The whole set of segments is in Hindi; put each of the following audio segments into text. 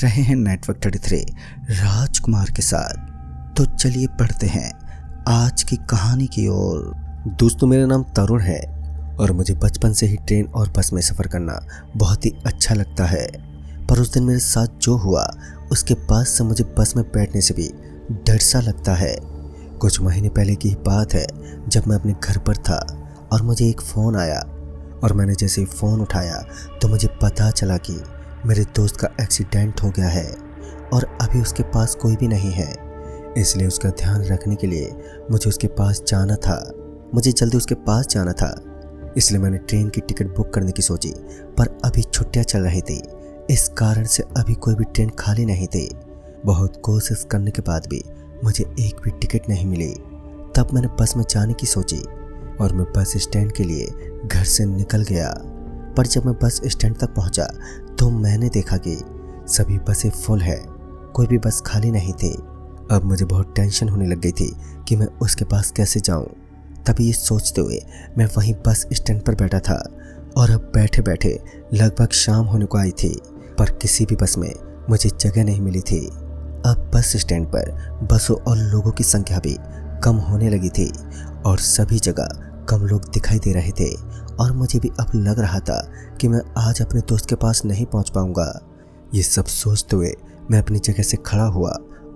देख रहे हैं नेटवर्क 33 राजकुमार के साथ। तो चलिए पढ़ते हैं आज की कहानी की ओर। दोस्तों, मेरा नाम तरुण है और मुझे बचपन से ही ट्रेन और बस में सफ़र करना बहुत ही अच्छा लगता है। पर उस दिन मेरे साथ जो हुआ उसके बाद से मुझे बस में बैठने से भी डर सा लगता है। कुछ महीने पहले की बात है जब मैं अपने घर पर था और मुझे एक फ़ोन आया और मैंने जैसे ही फ़ोन उठाया तो मुझे पता चला कि मेरे दोस्त का एक्सीडेंट हो गया है और अभी उसके पास कोई भी नहीं है। इसलिए उसका ध्यान रखने के लिए मुझे उसके पास जाना था। मुझे जल्दी उसके पास जाना था, इसलिए मैंने ट्रेन की टिकट बुक करने की सोची। पर अभी छुट्टियां चल रही थी, इस कारण से अभी कोई भी ट्रेन खाली नहीं थी। बहुत कोशिश करने के बाद भी मुझे एक भी टिकट नहीं मिली। तब मैंने बस में जाने की सोची और मैं बस स्टैंड के लिए घर से निकल गया। पर जब मैं बस स्टैंड तक पहुंचा तो मैंने देखा कि सभी बसें फुल है, कोई भी बस खाली नहीं थी। अब मुझे बहुत टेंशन होने लग गई थी कि मैं उसके पास कैसे जाऊं। तभी ये सोचते हुए मैं वहीं बस स्टैंड पर बैठा था और अब बैठे बैठे लगभग शाम होने को आई थी, पर किसी भी बस में मुझे जगह नहीं मिली थी। अब बस स्टैंड पर बसों और लोगों की संख्या भी कम होने लगी थी और सभी जगह कम लोग दिखाई दे रहे थे और मुझे भी अब लग रहा था कि मैं आज अपने दोस्त के पास नहीं पहुंच पाऊंगा। ये सब सोचते हुए मैं अपनी जगह से खड़ा हुआ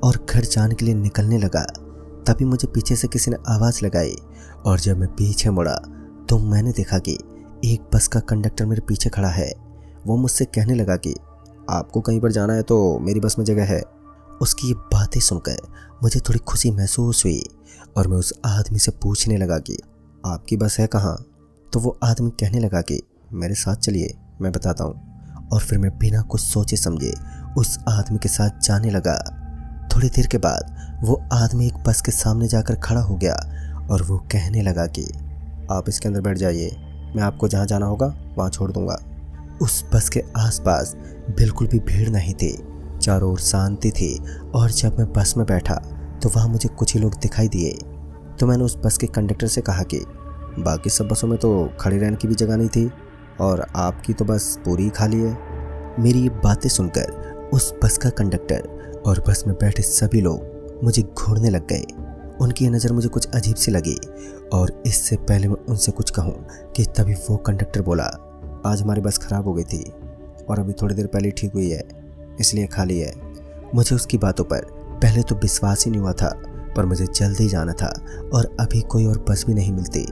और घर जाने के लिए निकलने लगा। तभी मुझे पीछे से किसी ने आवाज़ लगाई और जब मैं पीछे मुड़ा तो मैंने देखा कि एक बस का कंडक्टर मेरे पीछे खड़ा है। वो मुझसे कहने लगा कि आपको कहीं पर जाना है तो मेरी बस में जगह है। उसकी ये बातें सुनकर मुझे थोड़ी खुशी महसूस हुई और मैं उस आदमी से पूछने लगा कि आपकी बस है कहाँ। तो वो आदमी कहने लगा कि मेरे साथ चलिए, मैं बताता हूँ। और फिर मैं बिना कुछ सोचे समझे उस आदमी के साथ जाने लगा। थोड़ी देर के बाद वो आदमी एक बस के सामने जाकर खड़ा हो गया और वो कहने लगा कि आप इसके अंदर बैठ जाइए, मैं आपको जहाँ जाना होगा वहाँ छोड़ दूँगा। उस बस के आसपास बिल्कुल भी भीड़ नहीं थी, चारों ओर शांति थी। और जब मैं बस में बैठा तो वहाँ मुझे कुछ ही लोग दिखाई दिए। तो मैंने उस बस के कंडक्टर से कहा कि बाकी सब बसों में तो खड़े रहने की भी जगह नहीं थी और आपकी तो बस पूरी खाली है। मेरी ये बातें सुनकर उस बस का कंडक्टर और बस में बैठे सभी लोग मुझे घूरने लग गए। उनकी नज़र मुझे कुछ अजीब सी लगी और इससे पहले मैं उनसे कुछ कहूँ कि तभी वो कंडक्टर बोला, आज हमारी बस ख़राब हो गई थी और अभी थोड़ी देर पहले ठीक हुई है, इसलिए खाली है। मुझे उसकी बातों पर पहले तो विश्वास ही नहीं हुआ था, पर मुझे जल्दी जाना था और अभी कोई और बस भी नहीं मिलती।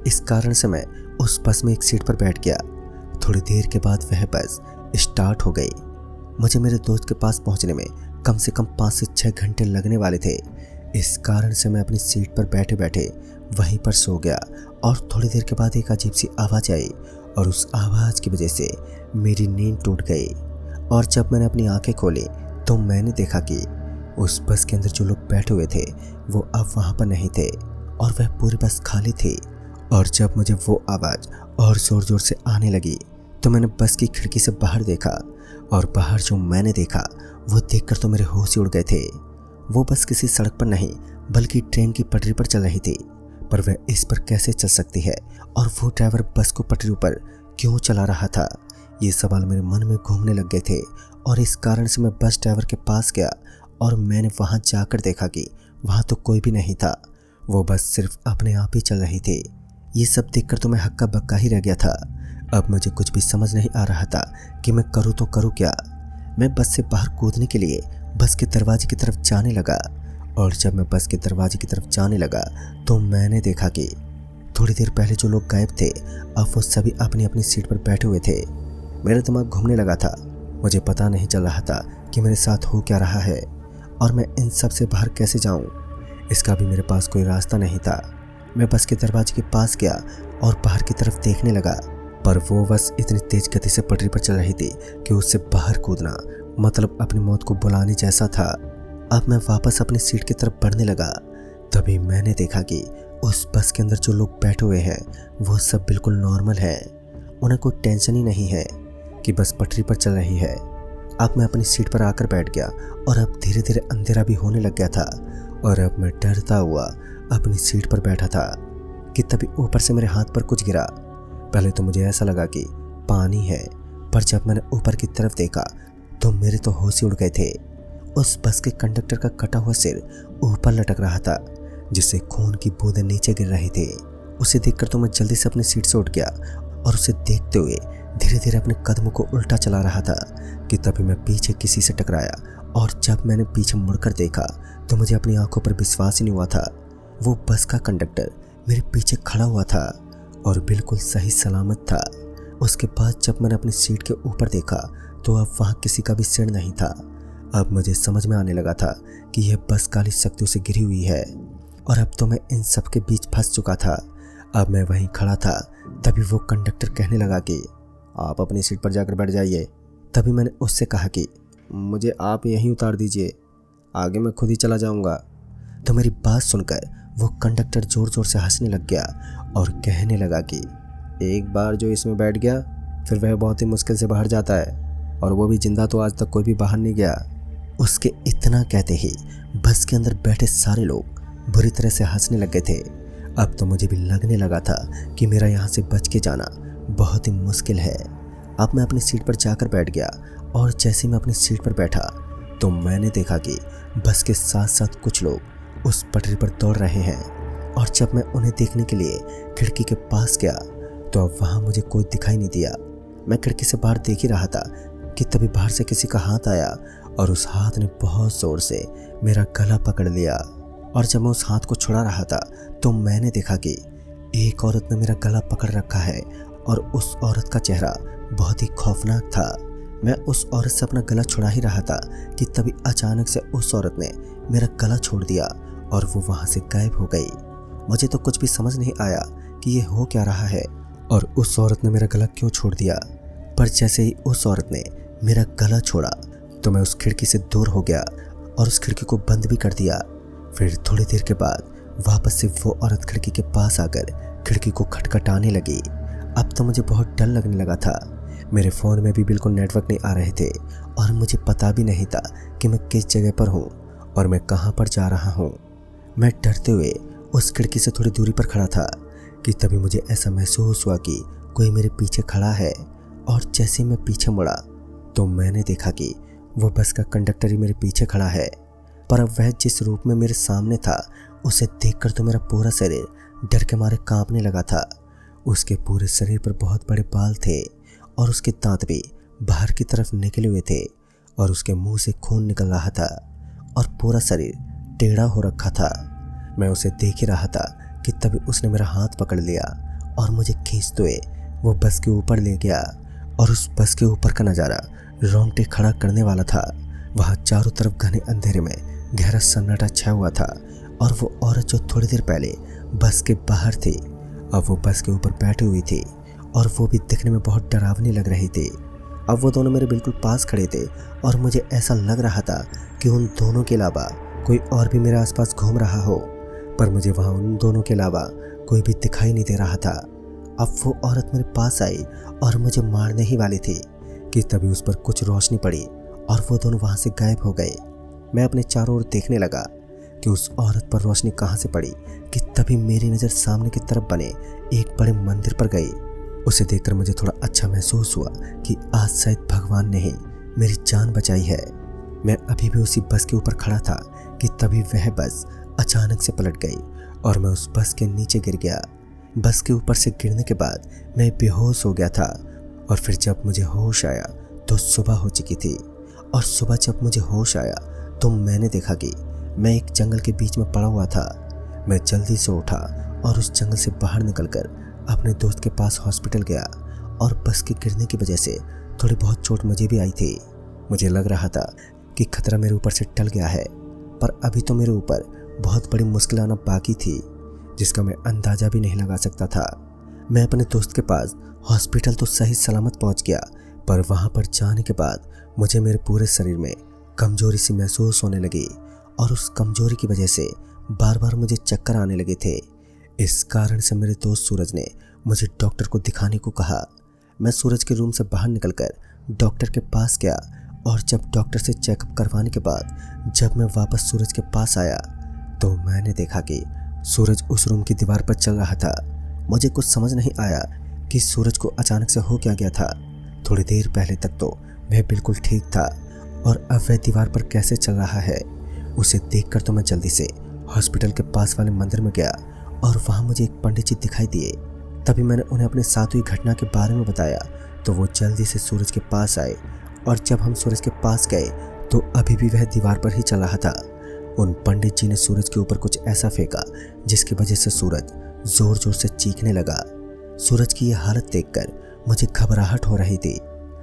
इस कारण से मैं उस बस में एक सीट पर बैठ गया। थोड़ी देर के बाद वह बस स्टार्ट हो गई। मुझे मेरे दोस्त के पास पहुंचने में कम से कम 5 से 6 घंटे लगने वाले थे। इस कारण से मैं अपनी सीट पर बैठे बैठे वहीं पर सो गया और थोड़ी देर के बाद एक अजीब सी आवाज़ आई और उस आवाज़ की वजह से मेरी नींद टूट गई। और जब मैंने अपनी आंखें खोली तो मैंने देखा कि उस बस के अंदर जो लोग बैठे हुए थे वो अब वहाँ पर नहीं थे और वह पूरी बस खाली थी। और जब मुझे वो आवाज़ और ज़ोर ज़ोर से आने लगी तो मैंने बस की खिड़की से बाहर देखा और बाहर जो मैंने देखा वो देखकर तो मेरे होश ही उड़ गए थे। वो बस किसी सड़क पर नहीं बल्कि ट्रेन की पटरी पर चल रही थी, पर वह इस पर कैसे चल सकती है और वो ड्राइवर बस को पटरी पर क्यों चला रहा था, ये सवाल मेरे मन में घूमने लग गए थे। और इस कारण से मैं बस ड्राइवर के पास गया और मैंने वहाँ जाकर देखा कि वहाँ तो कोई भी नहीं था, वो बस सिर्फ अपने आप ही चल रही थी। ये सब देखकर तो मैं हक्का बक्का ही रह गया था। अब मुझे कुछ भी समझ नहीं आ रहा था कि मैं करूँ तो करूँ क्या। मैं बस से बाहर कूदने के लिए बस के दरवाजे की तरफ जाने लगा और जब मैं बस के दरवाजे की तरफ जाने लगा तो मैंने देखा कि थोड़ी देर पहले जो लोग गायब थे अब वो सभी अपनी अपनी सीट पर बैठे हुए थे। मेरा दिमाग घूमने लगा था, मुझे पता नहीं चल रहा था कि मेरे साथ हो क्या रहा है और मैं इन सब से बाहर कैसे जाऊं। इसका भी मेरे पास कोई रास्ता नहीं था। मैं बस के दरवाजे के पास गया और बाहर की तरफ देखने लगा, पर वो बस इतनी तेज गति से पटरी पर चल रही थी कि उससे बाहर कूदना मतलब अपनी मौत को बुलाने जैसा था। अब मैं वापस अपनी सीट की तरफ बढ़ने लगा। तभी मैंने देखा कि उस बस के अंदर जो लोग बैठे हुए हैं वो सब बिल्कुल नॉर्मल है, उन्हें कोई टेंशन ही नहीं है कि बस पटरी पर चल रही है। अब मैं अपनी सीट पर आकर बैठ गया और अब धीरे धीरे अंधेरा भी होने लग गया था और अब मैं डरता हुआ अपनी सीट पर बैठा था कि तभी ऊपर से मेरे हाथ पर कुछ गिरा। पहले तो मुझे ऐसा लगा कि पानी है, पर जब मैंने ऊपर की तरफ देखा तो मेरे तो होश ही उड़ गए थे। उस बस के कंडक्टर का कटा हुआ सिर ऊपर लटक रहा था, जिससे खून की बूंदें नीचे गिर रही थी। उसे देखकर तो मैं जल्दी से अपनी सीट से उठ गया और उसे देखते हुए धीरे धीरे अपने कदमों को उल्टा चला रहा था कि तभी मैं पीछे किसी से टकराया। और जब मैंने पीछे मुड़कर देखा तो मुझे अपनी आंखों पर विश्वास ही नहीं हुआ था। वो बस का कंडक्टर मेरे पीछे खड़ा हुआ था और बिल्कुल सही सलामत था। उसके बाद जब मैंने अपनी सीट के ऊपर देखा तो अब वहाँ किसी का भी सिर नहीं था। अब मुझे समझ में आने लगा था कि यह बस काली शक्तियों से घिरी हुई है और अब तो मैं इन सब के बीच फंस चुका था। अब मैं वहीं खड़ा था, तभी वो कंडक्टर कहने लगा कि आप अपनी सीट पर जाकर बैठ जाइए। तभी मैंने उससे कहा कि मुझे आप यहीं उतार दीजिए, आगे मैं खुद ही चला जाऊंगा। तो मेरी बात सुनकर वो कंडक्टर ज़ोर ज़ोर से हंसने लग गया और कहने लगा कि एक बार जो इसमें बैठ गया फिर वह बहुत ही मुश्किल से बाहर जाता है, और वो भी जिंदा तो आज तक कोई भी बाहर नहीं गया। उसके इतना कहते ही बस के अंदर बैठे सारे लोग बुरी तरह से हंसने लग गए थे। अब तो मुझे भी लगने लगा था कि मेरा यहाँ से बच के जाना बहुत ही मुश्किल है। अब मैं अपनी सीट पर जाकर बैठ गया और जैसे मैं अपनी सीट पर बैठा तो मैंने देखा कि बस के साथ साथ कुछ लोग उस पटरी पर दौड़ रहे हैं। और जब मैं उन्हें देखने के लिए खिड़की के पास गया तो अब वहाँ मुझे कोई दिखाई नहीं दिया। मैं खिड़की से बाहर देख ही रहा था कि तभी बाहर से किसी का हाथ आया और उस हाथ ने बहुत जोर से मेरा गला पकड़ लिया। और जब मैं उस हाथ को छुड़ा रहा था तो मैंने देखा कि एक औरत ने मेरा गला पकड़ रखा है और उस औरत का चेहरा बहुत ही खौफनाक था। मैं उस औरत से अपना गला छुड़ा ही रहा था कि तभी अचानक से उस औरत ने मेरा गला छोड़ दिया और वो वहाँ से गायब हो गई। मुझे तो कुछ भी समझ नहीं आया कि ये हो क्या रहा है और उस औरत ने मेरा गला क्यों छोड़ दिया। पर जैसे ही उस औरत ने मेरा गला छोड़ा तो मैं उस खिड़की से दूर हो गया और उस खिड़की को बंद भी कर दिया। फिर थोड़ी देर के बाद वापस से वो औरत खिड़की के पास आकर खिड़की को खटखटाने लगी। अब तो मुझे बहुत डर लगने लगा था। मेरे फ़ोन में भी बिल्कुल नेटवर्क नहीं आ रहे थे और मुझे पता भी नहीं था कि मैं किस जगह पर हूँ और मैं कहाँ पर जा रहा हूँ। मैं डरते हुए उस खिड़की से थोड़ी दूरी पर खड़ा था कि तभी मुझे ऐसा महसूस हुआ कि कोई मेरे पीछे खड़ा है। और जैसे मैं पीछे मुड़ा तो मैंने देखा कि वो बस का कंडक्टर ही मेरे पीछे खड़ा है। पर अब वह जिस रूप में मेरे सामने था उसे देखकर तो मेरा पूरा शरीर डर के मारे कांपने लगा था। उसके पूरे शरीर पर बहुत बड़े बाल थे और उसके दांत भी बाहर की तरफ निकले हुए थे और उसके मुंह से खून निकल रहा था और पूरा शरीर टेढ़ा हो रखा था। मैं उसे देख ही रहा था कि तभी उसने मेरा हाथ पकड़ लिया और मुझे खींचते हुए वो बस के ऊपर ले गया। और उस बस के ऊपर का नज़ारा रोंगटे खड़ा करने वाला था। वहाँ चारों तरफ घने अंधेरे में गहरा सन्नाटा छाया हुआ था और वो औरत जो थोड़ी देर पहले बस के बाहर थी अब वो बस के ऊपर बैठी हुई थी और वो भी दिखने में बहुत डरावनी लग रही थी। अब वो दोनों मेरे बिल्कुल पास खड़े थे और मुझे ऐसा लग रहा था कि उन दोनों के अलावा कोई और भी मेरे आसपास घूम रहा हो, पर मुझे वहाँ उन दोनों के अलावा कोई भी दिखाई नहीं दे रहा था। अब वो औरत मेरे पास आई और मुझे मारने ही वाली थी कि तभी उस पर कुछ रोशनी पड़ी और वो दोनों वहाँ से गायब हो गए। मैं अपने चारों ओर देखने लगा कि उस औरत पर रोशनी कहाँ से पड़ी कि तभी मेरी नज़र सामने की तरफ बने एक बड़े मंदिर पर गई। उसे देखकर मुझे थोड़ा अच्छा महसूस हुआ कि आज शायद भगवान ने ही मेरी जान बचाई है। मैं अभी भी उसी बस के ऊपर खड़ा था कि तभी वह बस अचानक से पलट गई और मैं उस बस के नीचे गिर गया। बस के ऊपर से गिरने के बाद मैं बेहोश हो गया था और फिर जब मुझे होश आया तो सुबह हो चुकी थी। और सुबह जब मुझे होश आया तो मैंने देखा कि मैं एक जंगल के बीच में पड़ा हुआ था। मैं जल्दी से उठा और उस जंगल से बाहर निकलकर अपने दोस्त के पास हॉस्पिटल गया और बस के गिरने की वजह से थोड़ी बहुत चोट मुझे भी आई थी। मुझे लग रहा था कि खतरा मेरे ऊपर से टल गया है, पर अभी तो मेरे ऊपर बहुत बड़ी मुश्किल आना बाकी थी जिसका मैं अंदाज़ा भी नहीं लगा सकता था। मैं अपने दोस्त के पास हॉस्पिटल तो सही सलामत पहुंच गया, पर वहां पर जाने के बाद मुझे मेरे पूरे शरीर में कमजोरी सी महसूस होने लगी और उस कमजोरी की वजह से बार बार मुझे चक्कर आने लगे थे। इस कारण से मेरे दोस्त सूरज ने मुझे डॉक्टर को दिखाने को कहा। मैं सूरज के रूम से बाहर निकलकर डॉक्टर के पास गया और जब डॉक्टर से चेकअप करवाने के बाद जब मैं वापस सूरज के पास आया तो मैंने देखा कि सूरज उस रूम की दीवार पर चल रहा था। मुझे कुछ समझ नहीं आया कि सूरज को अचानक से हो क्या गया था। थोड़ी देर पहले तक तो वह बिल्कुल ठीक था और अब वह दीवार पर कैसे चल रहा है उसे देखकर तो मैं जल्दी से हॉस्पिटल के पास वाले मंदिर में गया और वहाँ मुझे एक पंडित जी दिखाई दिए। तभी मैंने उन्हें अपने साथ हुई घटना के बारे में बताया तो वो जल्दी से सूरज के पास आए और जब हम सूरज के पास गए तो अभी भी वह दीवार पर ही चल रहा था। उन पंडित जी ने सूरज के ऊपर कुछ ऐसा फेंका जिसकी वजह से सूरज जोर जोर से चीखने लगा। सूरज की यह हालत देखकर मुझे घबराहट हो रही थी,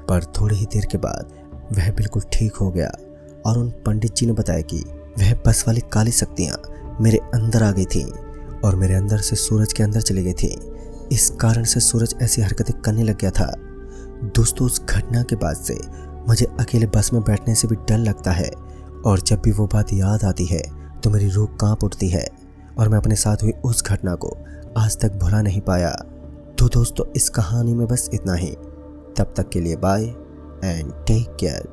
पर थोड़ी ही देर के बाद वह बिल्कुल ठीक हो गया और उन पंडित जी ने बताया कि वह बस वाली काली शक्तियाँ मेरे अंदर आ गई थी और मेरे अंदर से सूरज के अंदर चली गई थी। इस कारण से सूरज ऐसी हरकतें करने लग गया था। दोस्तों, उस घटना के बाद से मुझे अकेले बस में बैठने से भी डर लगता है और जब भी वो बात याद आती है तो मेरी रूह कांप उठती है और मैं अपने साथ हुई उस घटना को आज तक भुला नहीं पाया। तो दोस्तों, इस कहानी में बस इतना ही। तब तक के लिए बाय एंड टेक केयर।